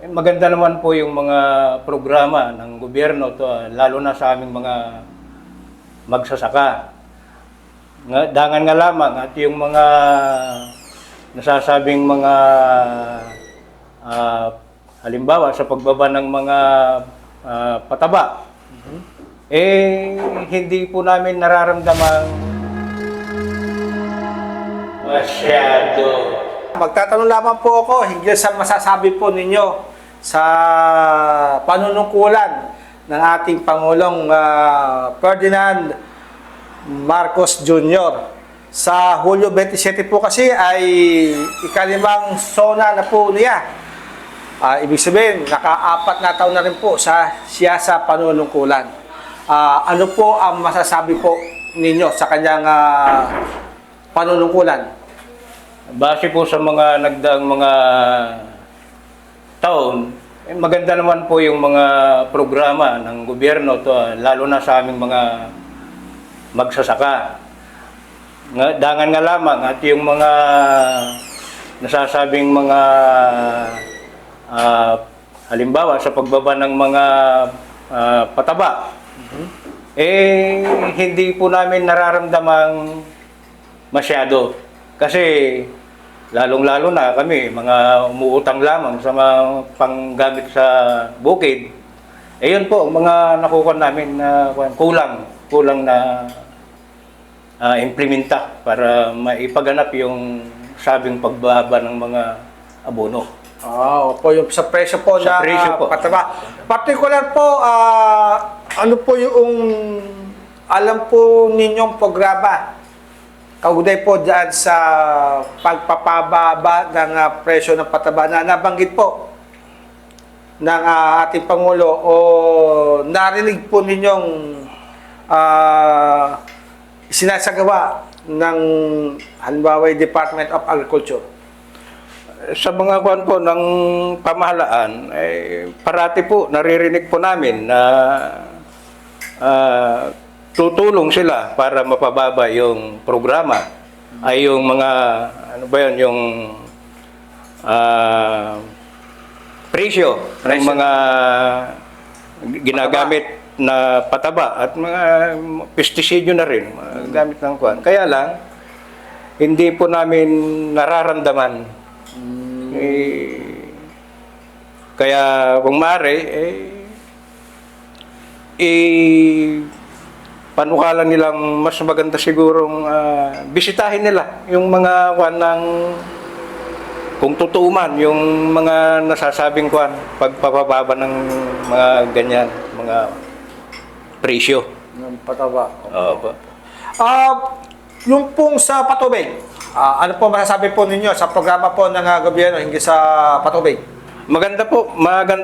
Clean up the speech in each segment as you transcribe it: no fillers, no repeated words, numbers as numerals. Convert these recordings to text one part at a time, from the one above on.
Maganda naman po yung mga programa ng gobyerno to, lalo na sa aming mga magsasaka. Dangan nga lamang at yung mga nasasabing mga halimbawa sa pagbaba ng mga pataba, hindi po namin nararamdaman masyado. Magtatanong lamang po ako hinggil sa masasabi po ninyo sa panunungkulan ng ating Pangulong Ferdinand Marcos Jr. Sa Hulyo 27 po kasi ay ikalimang sona na po niya. Ibig sabihin, naka-4 na taon na rin po siya sa panunungkulan. Ano po ang masasabi po ninyo sa kanyang panunungkulan? Base po sa mga nagdaang mga taon, maganda naman po yung mga programa ng gobyerno to, lalo na sa aming mga magsasaka. Dangan nga lamang at yung mga nasasabing mga halimbawa sa pagbaba ng mga pataba, hindi po namin nararamdamang masyado. Kasi lalong-lalo na kami, mga umuutang lamang sa mga panggamit sa bukid. Yun po, mga nakukuha namin na kulang na implementa para maipaganap yung sabing pagbaba ng mga abono. Opo, yung sa presyo po Sa na presyo po. pataba. Particular po, ano po yung alam po ninyong programa kaugnay po dyan sa pagpapababa ng presyo ng pataba na nabanggit po ng ating Pangulo o narinig po ninyong sinasagawa ng halimbawa yung Department of Agriculture? Sa mga kuwan po ng pamahalaan, parati po naririnig po namin na tutulong sila para mapababa yung programa ay yung mga ano ba yun, yung presyo ng mga ginagamit na pataba at mga pestisidyo na rin gamit ng kuwan. Kaya lang hindi po namin nararamdaman. Kaya kung maaari panukalan nilang mas maganda sigurong bisitahin nila yung mga kuwan ng kung totoo man yung mga nasasabing kuwan pagpapababa ng mga ganyan mga presyo Ng pataba. Opo. Yung pong sa patubig, ano po masasabi po ninyo sa programa po ng gobyerno hinggil sa patubig? Maganda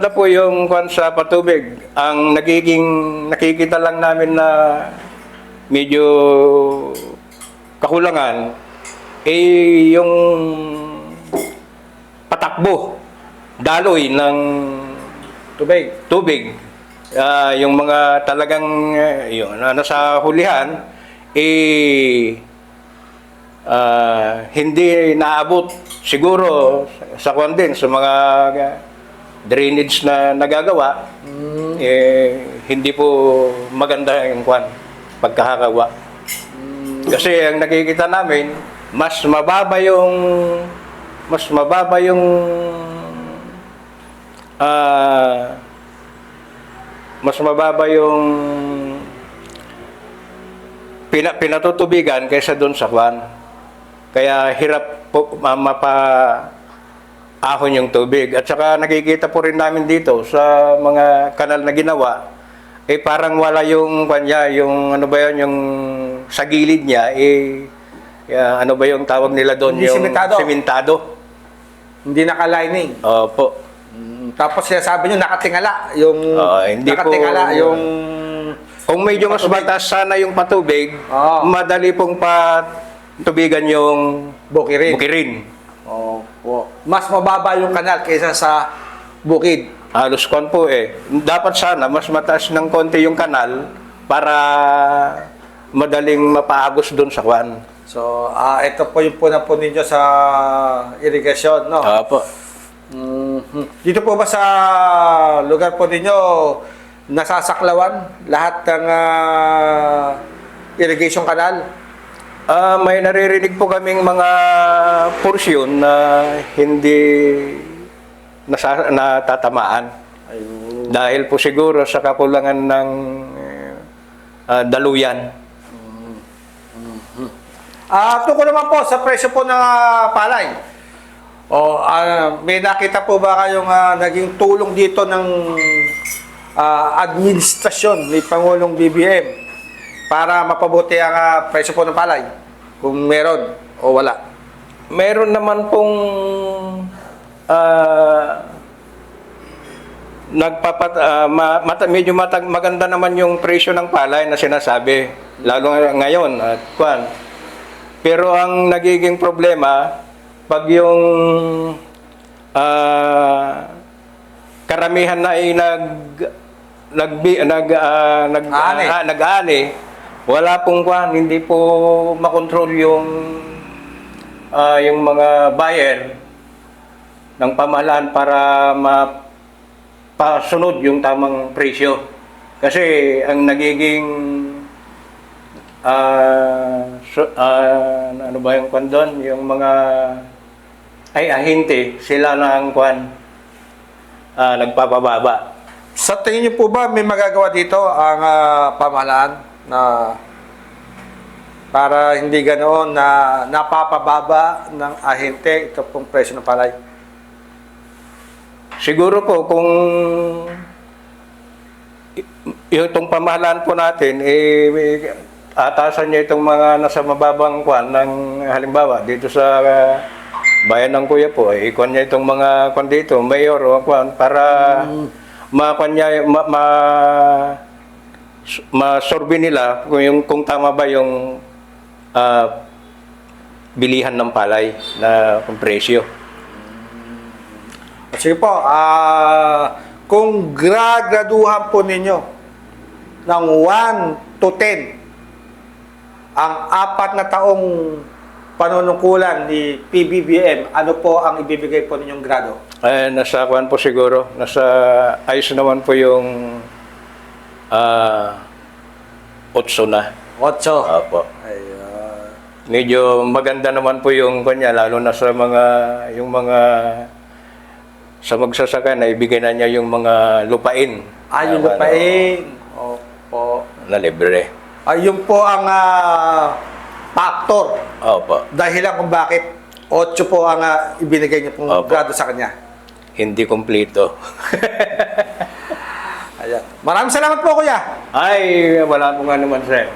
po yung kuwan sa patubig. Ang nakikita lang namin na medyo kakulangan yung patakbo, daloy ng tubig. Yung mga talagang yung nasa hulihan hindi naabot siguro sa kuwan din sa mga drainage na nagagawa, hindi po maganda yung kuwan pagkakagawa. Kasi ang nakikita namin mas mababa yung pinatutubigan kaysa doon sa kuwan. Kaya hirap po mapa-ahon yung tubig. At saka nakikita po rin namin dito sa mga kanal na ginawa, parang wala yung kanya, yung ano ba yun, yung sa gilid niya, ano ba yung tawag nila doon? Hindi yung simentado. Hindi naka-lining. Opo. Tapos sinasabi nyo nakatingala yung hindi nakatingala po, yung kung medyo mas mataas sana yung patubig, madali pong tubigan yung bukirin. Opo. Mas mababa yung kanal kaysa sa bukid. Halos kon po dapat sana mas mataas ng konti yung kanal para madaling mapaagos doon sa kwan. So, ito po yung punan po ninyo sa irigasyon, no? Opo. Dito po ba sa lugar po ninyo nasasaklawan lahat ng irrigation canal? May naririnig po kaming mga porsyon na hindi natatamaan. Ayun. Dahil po siguro sa kakulangan ng daluyan. Tungkol naman po sa presyo po ng palay. May nakita po ba kayong naging tulong dito ng administrasyon ni Pangulong BBM para mapabuti ang presyo po ng palay? Kung meron o wala. Meron naman pong medyo maganda naman yung presyo ng palay na sinasabi, lalo ngayon at kwan. Pero ang nagiging problema pag yung karamihan na ay nag-ani, wala pong kwan, hindi po makontrol yung mga buyer ng pamahalaan para mapasunod yung tamang presyo. Kasi ang nagiging ano ba yung kwan doon? Yung mga ahente, sila na ang kwan nagpapababa. Sa tingin niyo po ba may magagawa dito ang pamahalaan na para hindi ganoon na napapababa ng ahente ito pong presyo ng palay? Siguro po kung itong pamahalaan po natin atasan niya itong mga nasa mababang kwan ng halimbawa dito sa bayan ng Kuya po ikwan niya itong mga kwan dito mayor o kwan para makwan niya masorbe nila kung tama ba yung bilihan ng palay na presyo. Sige po, kung graduhan po ninyo ng 1 to 10 ang 4 na taong panunungkulan ni PBBM, ano po ang ibibigay po ninyong grado? Nasa kwan po siguro, nasa ayos naman po yung 8 na. 8. Opo. Ayun. Medyo maganda naman po yung kanya, lalo na sa sa magsasaka na ibigay na niya yung mga lupain. Yung lupain. Opo. Na libre. Yun po ang factor. Opo. Dahilan kung bakit 8 po ang ibinigay niyo pong Opo. grado sa kanya. Hindi kompleto. Ayan. Maraming salamat po, Kuya. Ay, wala po nga naman, sir.